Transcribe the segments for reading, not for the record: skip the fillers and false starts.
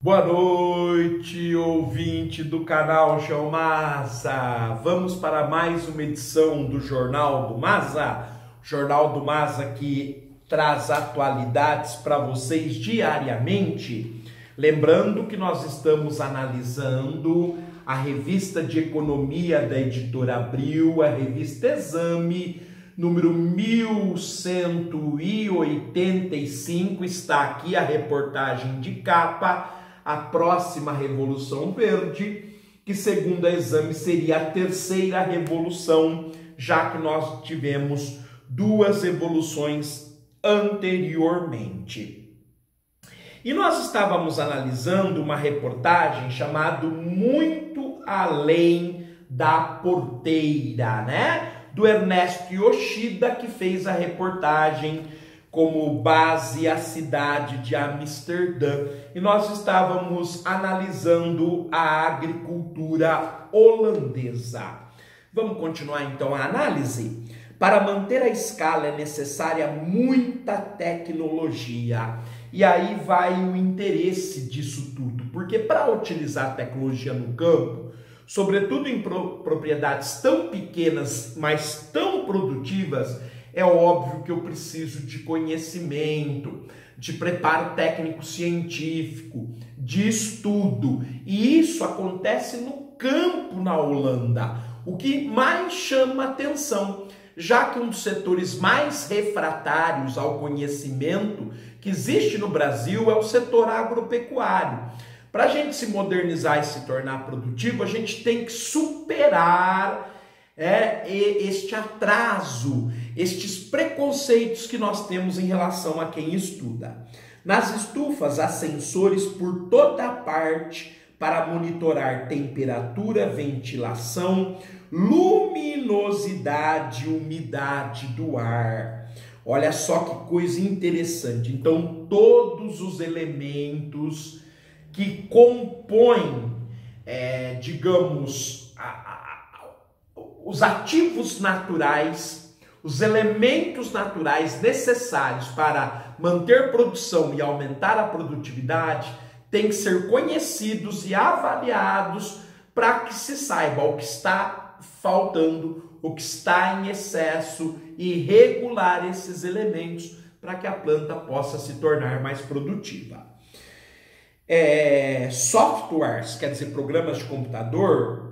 Boa noite, ouvinte do canal Geomasa. Vamos para mais uma edição do Jornal do Masa. Jornal do Masa que traz atualidades para vocês diariamente. Lembrando que nós estamos analisando a revista de economia da editora Abril, a revista Exame, número 1185. Está aqui a reportagem de capa. A próxima Revolução Verde, que segundo a Exame seria a terceira revolução, já que nós tivemos duas revoluções anteriormente. E nós estávamos analisando uma reportagem chamada Muito Além da Porteira, né? Do Ernesto Yoshida, que fez a reportagem como base a cidade de Amsterdã, e nós estávamos analisando a agricultura holandesa. Vamos continuar então a análise? Para manter a escala é necessária muita tecnologia, e aí vai o interesse disso tudo, porque para utilizar a tecnologia no campo, sobretudo em propriedades tão pequenas, mas tão produtivas, é óbvio que eu preciso de conhecimento, de preparo técnico-científico, de estudo. E isso acontece no campo na Holanda, o que mais chama atenção, já que um dos setores mais refratários ao conhecimento que existe no Brasil é o setor agropecuário. Para a gente se modernizar e se tornar produtivo, a gente tem que superar este atraso, estes preconceitos que nós temos em relação a quem estuda. Nas estufas há sensores por toda parte para monitorar temperatura, ventilação, luminosidade, umidade do ar. Olha só que coisa interessante. Então, todos os elementos que compõem, digamos, os ativos naturais, os elementos naturais necessários para manter produção e aumentar a produtividade têm que ser conhecidos e avaliados para que se saiba o que está faltando, o que está em excesso e regular esses elementos para que a planta possa se tornar mais produtiva. Softwares, quer dizer, programas de computador,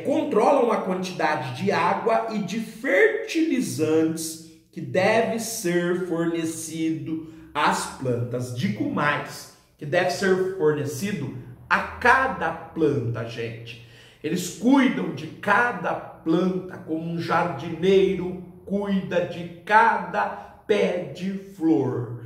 controlam a quantidade de água e de fertilizantes que deve ser fornecido às plantas. Digo mais, que deve ser fornecido a cada planta, gente. Eles cuidam de cada planta como um jardineiro cuida de cada pé de flor.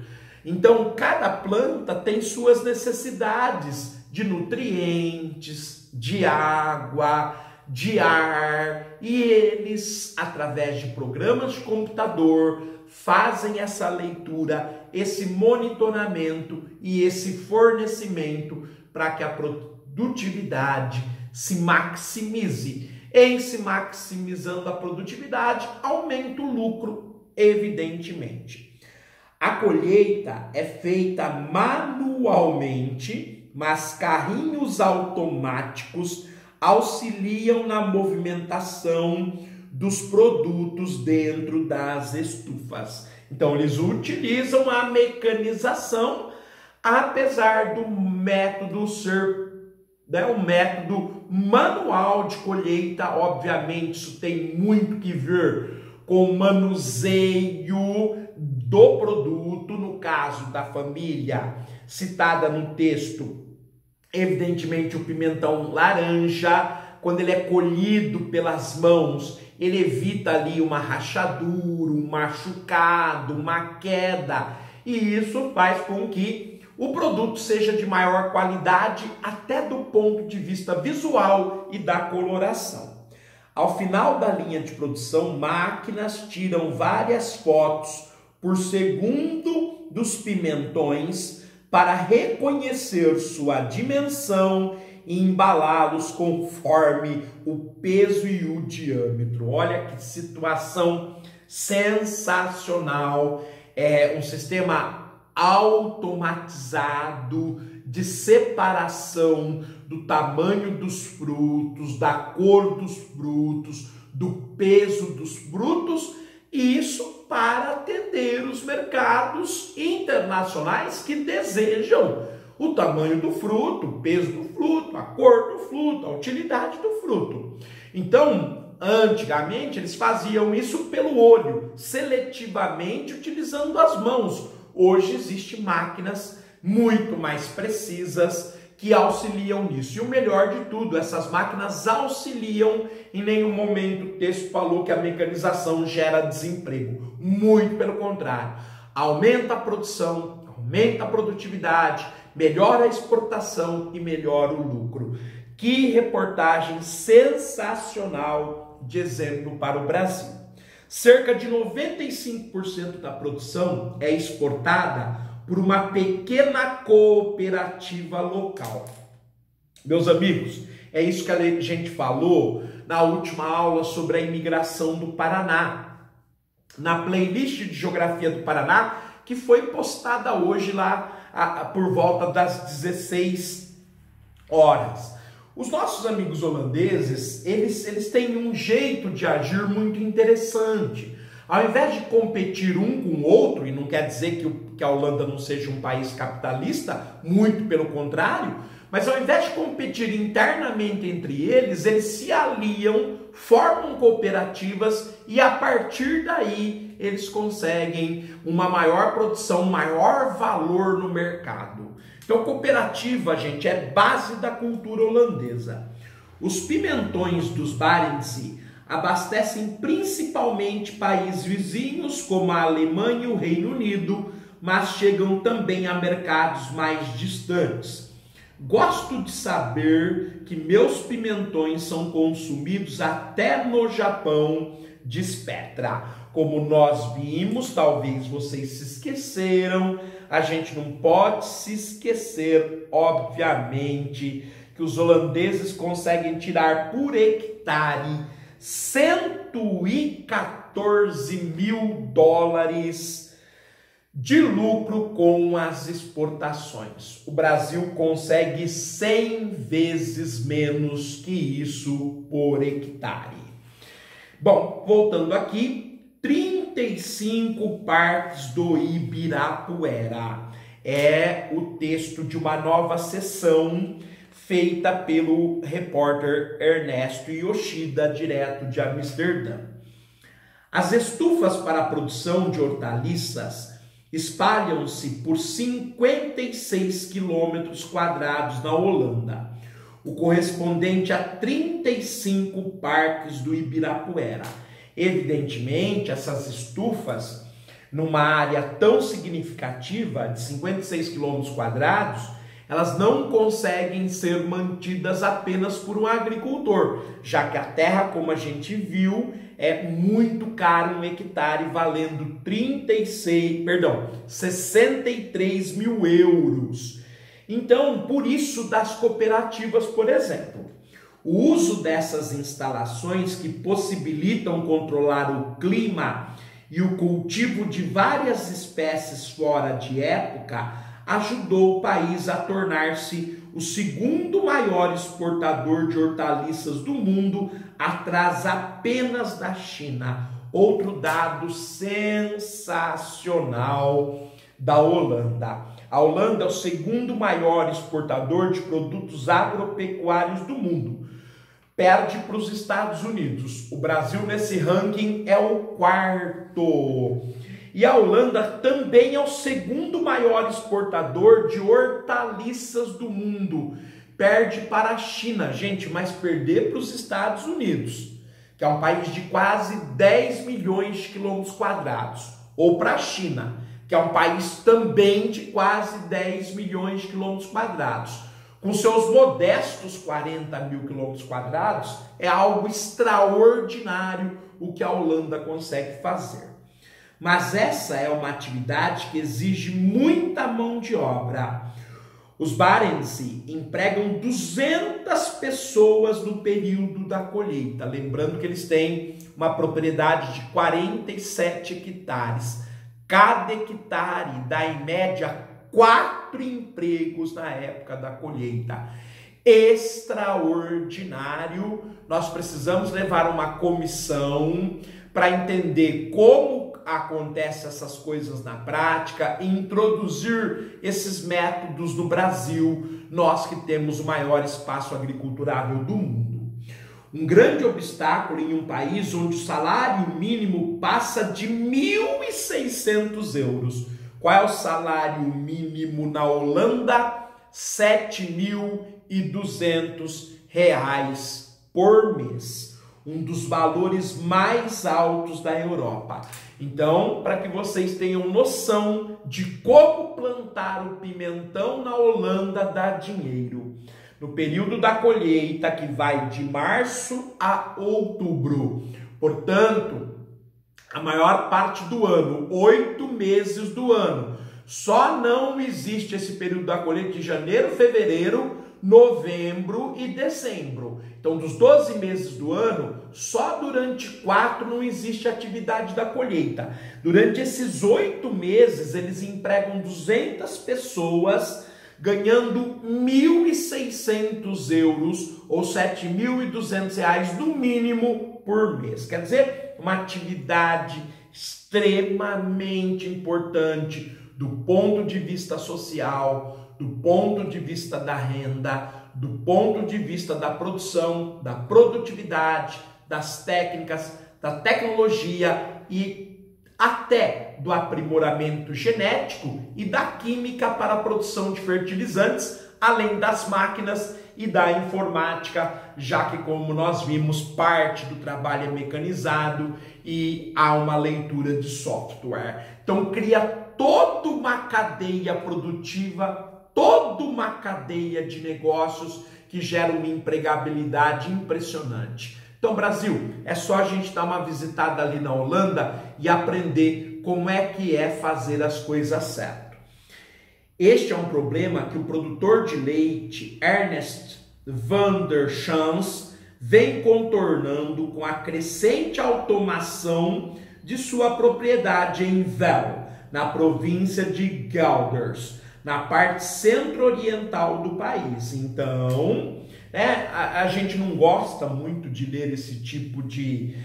Então, cada planta tem suas necessidades de nutrientes, de água, de ar, e eles, através de programas de computador, fazem essa leitura, esse monitoramento e esse fornecimento para que a produtividade se maximize. Em se maximizando a produtividade, aumenta o lucro, evidentemente. A colheita é feita manualmente, mas carrinhos automáticos auxiliam na movimentação dos produtos dentro das estufas. Então, eles utilizam a mecanização, apesar do método ser um método manual de colheita. Obviamente, isso tem muito que ver com o manuseio do produto, no caso da família citada no texto, evidentemente o pimentão laranja, quando ele é colhido pelas mãos, ele evita ali uma rachadura, um machucado, uma queda, e isso faz com que o produto seja de maior qualidade, até do ponto de vista visual e da coloração. Ao final da linha de produção, máquinas tiram várias fotos por segundo dos pimentões para reconhecer sua dimensão e embalá-los conforme o peso e o diâmetro. Olha que situação sensacional! É um sistema automatizado de separação do tamanho dos frutos, da cor dos frutos, do peso dos frutos, e isso para atender os mercados internacionais que desejam o tamanho do fruto, o peso do fruto, a cor do fruto, a utilidade do fruto. Então, antigamente eles faziam isso pelo olho, seletivamente utilizando as mãos. Hoje existem máquinas muito mais precisas que auxiliam nisso. E o melhor de tudo, essas máquinas auxiliam, em nenhum momento o texto falou que a mecanização gera desemprego. Muito pelo contrário. Aumenta a produção, aumenta a produtividade, melhora a exportação e melhora o lucro. Que reportagem sensacional de exemplo para o Brasil. Cerca de 95% da produção é exportada por uma pequena cooperativa local. Meus amigos, é isso que a gente falou na última aula sobre a imigração do Paraná, na playlist de Geografia do Paraná, que foi postada hoje lá por volta das 16 horas. Os nossos amigos holandeses, eles têm um jeito de agir muito interessante. Ao invés de competir um com o outro, e não quer dizer que a Holanda não seja um país capitalista, muito pelo contrário, mas ao invés de competir internamente entre eles, eles se aliam, formam cooperativas e a partir daí eles conseguem uma maior produção, um maior valor no mercado. Então, cooperativa, gente, é base da cultura holandesa. Os pimentões dos Barentse abastecem principalmente países vizinhos, como a Alemanha e o Reino Unido, mas chegam também a mercados mais distantes. Gosto de saber que meus pimentões são consumidos até no Japão, diz Petra. Como nós vimos, talvez vocês se esqueceram, a gente não pode se esquecer, obviamente, que os holandeses conseguem tirar por hectare 114 mil dólares de lucro com as exportações. O Brasil consegue 100 vezes menos que isso por hectare. Bom, voltando aqui, 35 parques do Ibirapuera. É o texto de uma nova sessão feita pelo repórter Ernesto Yoshida, direto de Amsterdã. As estufas para a produção de hortaliças espalham-se por 56 quilômetros quadrados na Holanda, o correspondente a 35 parques do Ibirapuera. Evidentemente, essas estufas, numa área tão significativa de 56 quilômetros quadrados, elas não conseguem ser mantidas apenas por um agricultor, já que a terra, como a gente viu, é muito caro, um hectare valendo 63 mil euros. Então, por isso das cooperativas, por exemplo. O uso dessas instalações que possibilitam controlar o clima e o cultivo de várias espécies fora de época ajudou o país a tornar-se o segundo maior exportador de hortaliças do mundo, atrás apenas da China. Outro dado sensacional da Holanda. A Holanda é o segundo maior exportador de produtos agropecuários do mundo. Perde para os Estados Unidos. O Brasil nesse ranking é o quarto. E a Holanda também é o segundo maior exportador de hortaliças do mundo. Perde para a China, gente, mas perder para os Estados Unidos, que é um país de quase 10 milhões de quilômetros quadrados. Ou para a China, que é um país também de quase 10 milhões de quilômetros quadrados. Com seus modestos 40 mil quilômetros quadrados, é algo extraordinário o que a Holanda consegue fazer. Mas essa é uma atividade que exige muita mão de obra. Os Barentse empregam 200 pessoas no período da colheita. Lembrando que eles têm uma propriedade de 47 hectares. Cada hectare dá em média 4 4 empregos na época da colheita. Extraordinário. Nós precisamos levar uma comissão para entender como acontecem essas coisas na prática e introduzir esses métodos no Brasil, nós que temos o maior espaço agriculturável do mundo. Um grande obstáculo em um país onde o salário mínimo passa de 1.600 euros. Qual é o salário mínimo na Holanda? 7.200 reais por mês. Um dos valores mais altos da Europa. Então, para que vocês tenham noção de como plantar o pimentão na Holanda dá dinheiro. No período da colheita, que vai de março a outubro, portanto, a maior parte do ano, 8 meses do ano, só não existe esse período da colheita de janeiro, fevereiro, novembro e dezembro. Então, dos 12 meses do ano, só durante 4 não existe atividade da colheita. Durante esses 8 meses, eles empregam 200 pessoas, ganhando 1.600 euros ou 7.200 reais no mínimo por mês. Quer dizer, uma atividade extremamente importante do ponto de vista social, do ponto de vista da renda, do ponto de vista da produção, da produtividade, das técnicas, da tecnologia e até do aprimoramento genético e da química para a produção de fertilizantes, além das máquinas e da informática, já que, como nós vimos, parte do trabalho é mecanizado e há uma leitura de software. Então, cria toda uma cadeia produtiva, toda uma cadeia de negócios que gera uma empregabilidade impressionante. Então, Brasil, é só a gente dar uma visitada ali na Holanda e aprender como é que é fazer as coisas certo. Este é um problema que o produtor de leite, Ernest van der Schans, vem contornando com a crescente automação de sua propriedade em Vel, na província de Gelders, na parte centro-oriental do país. Então, a gente não gosta muito de ler esse tipo de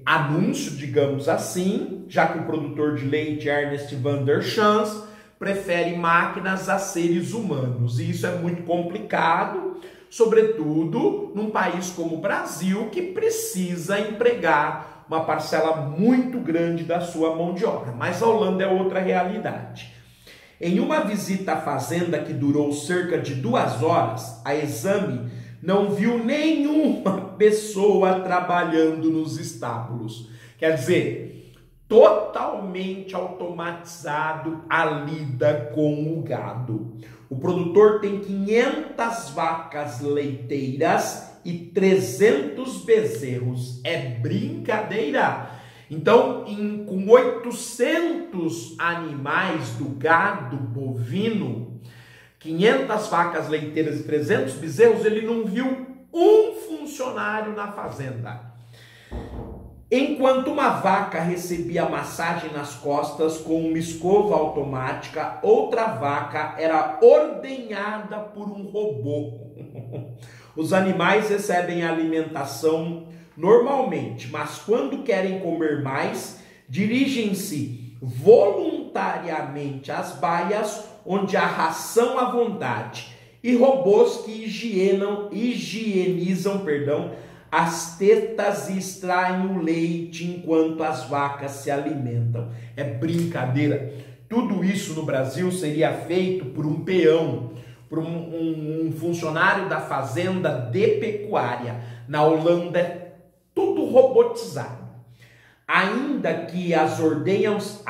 anúncio, digamos assim, já que o produtor de leite, Ernest van der Schans, prefere máquinas a seres humanos. E isso é muito complicado, sobretudo num país como o Brasil, que precisa empregar uma parcela muito grande da sua mão de obra. Mas a Holanda é outra realidade. Em uma visita à fazenda que durou cerca de 2 horas, a Exame não viu nenhuma pessoa trabalhando nos estábulos. Quer dizer, totalmente automatizado a lida com o gado. O produtor tem 500 vacas leiteiras e 300 bezerros. É brincadeira! Então, com 800 animais do gado bovino, 500 vacas leiteiras e 300 bezerros, ele não viu um funcionário na fazenda. Enquanto uma vaca recebia massagem nas costas com uma escova automática, outra vaca era ordenhada por um robô. Os animais recebem alimentação normalmente, mas quando querem comer mais, dirigem-se voluntariamente às baias, onde há ração à vontade, e robôs que higienizam as tetas e extraem o leite enquanto as vacas se alimentam. É brincadeira. Tudo isso no Brasil seria feito por um peão, por um funcionário da fazenda de pecuária. Na Holanda é tudo robotizado. Ainda que as ordenhas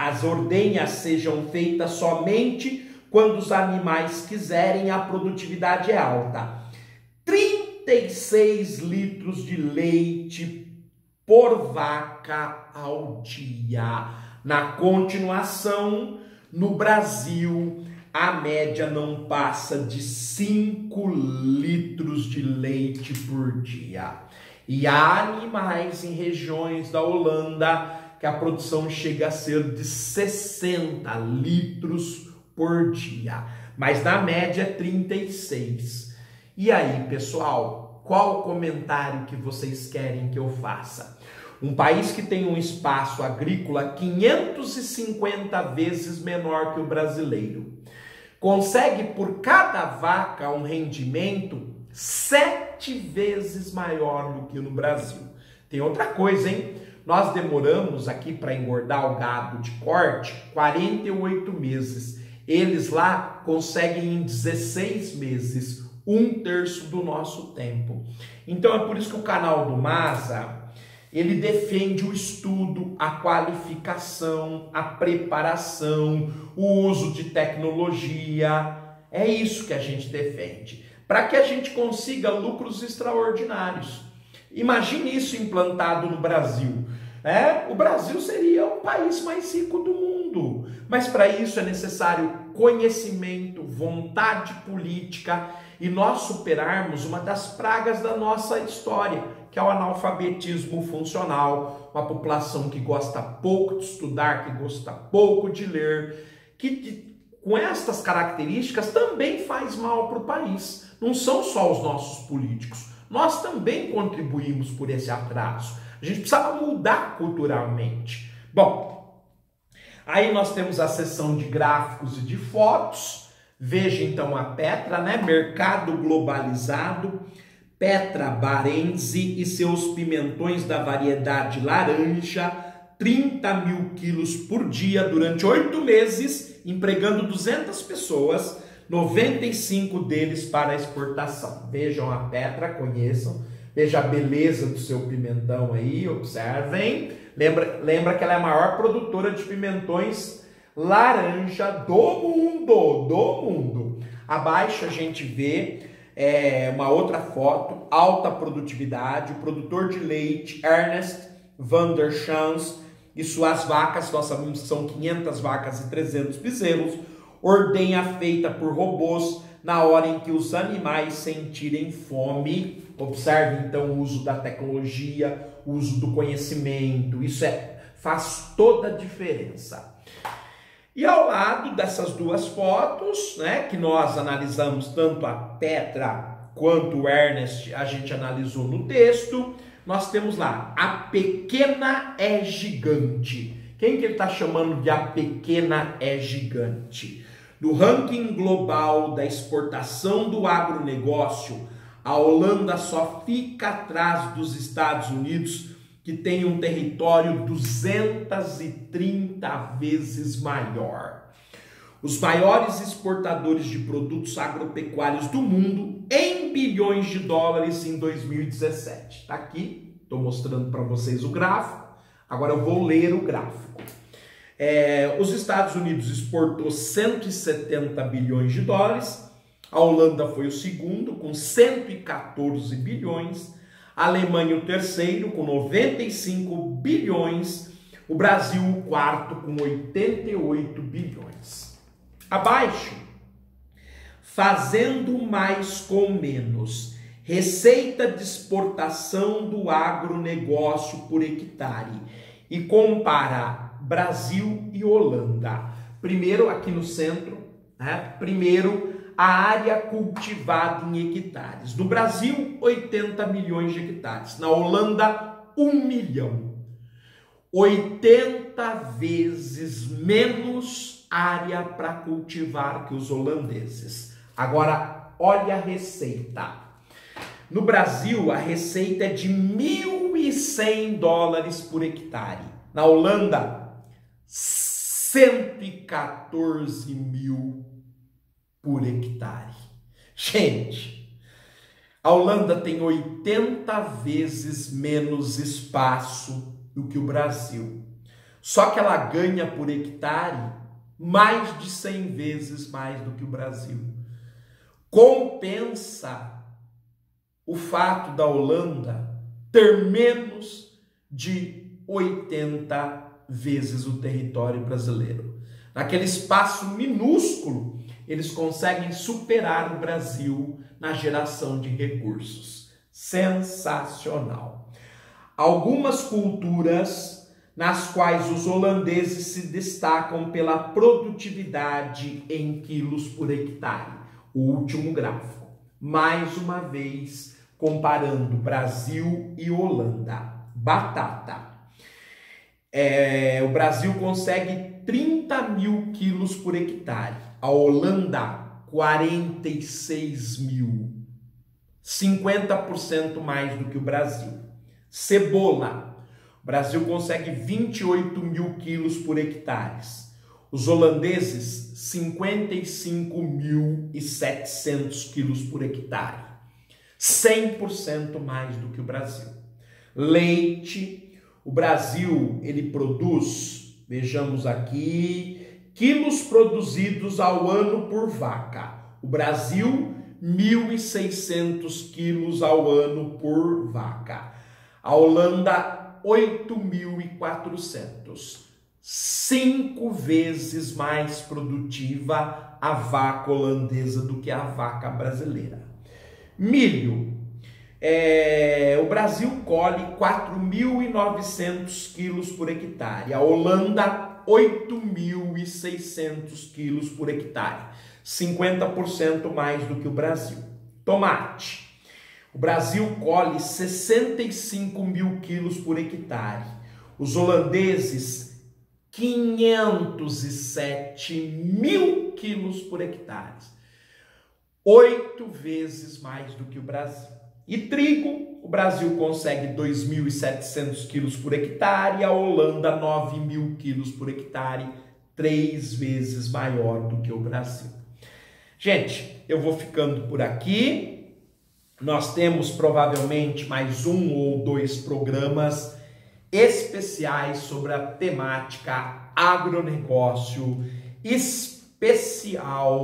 sejam feitas somente quando os animais quiserem, a produtividade é alta. 36 litros de leite por vaca ao dia. Na continuação, no Brasil, a média não passa de 5 litros de leite por dia. E há animais em regiões da Holanda que a produção chega a ser de 60 litros por dia. Mas na média é 36. E aí, pessoal, qual o comentário que vocês querem que eu faça? Um país que tem um espaço agrícola 550 vezes menor que o brasileiro consegue por cada vaca um rendimento 7 vezes maior do que no Brasil. Tem outra coisa, hein? Nós demoramos aqui para engordar o gado de corte 48 meses. Eles lá conseguem em 16 meses, 1/3 do nosso tempo. Então é por isso que o canal do Masa, ele defende o estudo, a qualificação, a preparação, o uso de tecnologia. É isso que a gente defende, para que a gente consiga lucros extraordinários. Imagine isso implantado no Brasil. O Brasil seria o país mais rico do mundo. Mas para isso é necessário conhecimento, vontade política e nós superarmos uma das pragas da nossa história, que é o analfabetismo funcional, uma população que gosta pouco de estudar, que gosta pouco de ler, que com estas características também faz mal para o país. Não são só os nossos políticos, nós também contribuímos por esse atraso. A gente precisava mudar culturalmente. Bom, aí nós temos a seção de gráficos e de fotos. Veja então a Petra, né? Mercado globalizado, Petra Barense e seus pimentões da variedade laranja, 30 mil quilos por dia durante 8 meses, empregando 200 pessoas, 95 deles para exportação. Vejam a Petra, conheçam, veja a beleza do seu pimentão aí, observem. Lembra que ela é a maior produtora de pimentões laranja do mundo. Abaixo a gente vê uma outra foto, alta produtividade, o produtor de leite Ernest van der Schans e suas vacas, nós sabemos que são 500 vacas e 300 bezerros, ordenha feita por robôs na hora em que os animais sentirem fome. Observe então o uso da tecnologia, o uso do conhecimento, isso faz toda a diferença. E ao lado dessas duas fotos, né, que nós analisamos tanto a Petra quanto o Ernest, a gente analisou no texto, nós temos lá, a pequena é gigante. Quem que ele está chamando de a pequena é gigante? No ranking global da exportação do agronegócio, a Holanda só fica atrás dos Estados Unidos, que tem um território 230 vezes maior. Os maiores exportadores de produtos agropecuários do mundo em bilhões de dólares em 2017. Está aqui, estou mostrando para vocês o gráfico. Agora eu vou ler o gráfico. Os Estados Unidos exportou 170 bilhões de dólares, a Holanda foi o segundo com 114 bilhões, a Alemanha o terceiro com 95 bilhões, o Brasil o quarto com 88 bilhões. Abaixo, fazendo mais com menos, receita de exportação do agronegócio por hectare e compara Brasil e Holanda. Primeiro aqui no centro, primeiro a área cultivada em hectares. No Brasil, 80 milhões de hectares. Na Holanda, 1 milhão. 80 vezes menos área para cultivar que os holandeses. Agora, olha a receita. No Brasil, a receita é de 1.100 dólares por hectare. Na Holanda, 114 mil por hectare. Gente, a Holanda tem 80 vezes menos espaço do que o Brasil. Só que ela ganha por hectare mais de 100 vezes mais do que o Brasil. Compensa o fato da Holanda ter menos de 80 vezes o território brasileiro. Naquele espaço minúsculo, eles conseguem superar o Brasil na geração de recursos. Sensacional. Algumas culturas nas quais os holandeses se destacam pela produtividade em quilos por hectare. O último gráfico, mais uma vez comparando Brasil e Holanda. Batata. O Brasil consegue 30 mil quilos por hectare, a Holanda 46 mil, 50% mais do que o Brasil. Cebola. O Brasil consegue 28 mil quilos por hectare. Os holandeses, 55.700 quilos por hectare. 100% mais do que o Brasil. Leite. O Brasil, ele produz, vejamos aqui, quilos produzidos ao ano por vaca. O Brasil, 1.600 quilos ao ano por vaca. A Holanda, 8.400. 5 vezes mais produtiva a vaca holandesa do que a vaca brasileira. Milho. O Brasil colhe 4.900 quilos por hectare. A Holanda, 8.600 quilos por hectare. 50% mais do que o Brasil. Tomate. O Brasil colhe 65 mil quilos por hectare. Os holandeses, 507 mil quilos por hectare. 8 vezes mais do que o Brasil. E trigo, o Brasil consegue 2.700 quilos por hectare, a Holanda 9.000 quilos por hectare, 3 vezes maior do que o Brasil. Gente, eu vou ficando por aqui. Nós temos provavelmente mais 1 ou 2 programas especiais sobre a temática agronegócio especial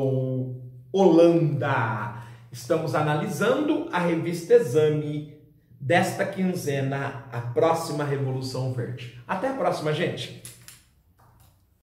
Holanda. Estamos analisando a revista Exame desta quinzena, a próxima Revolução Verde. Até a próxima, gente!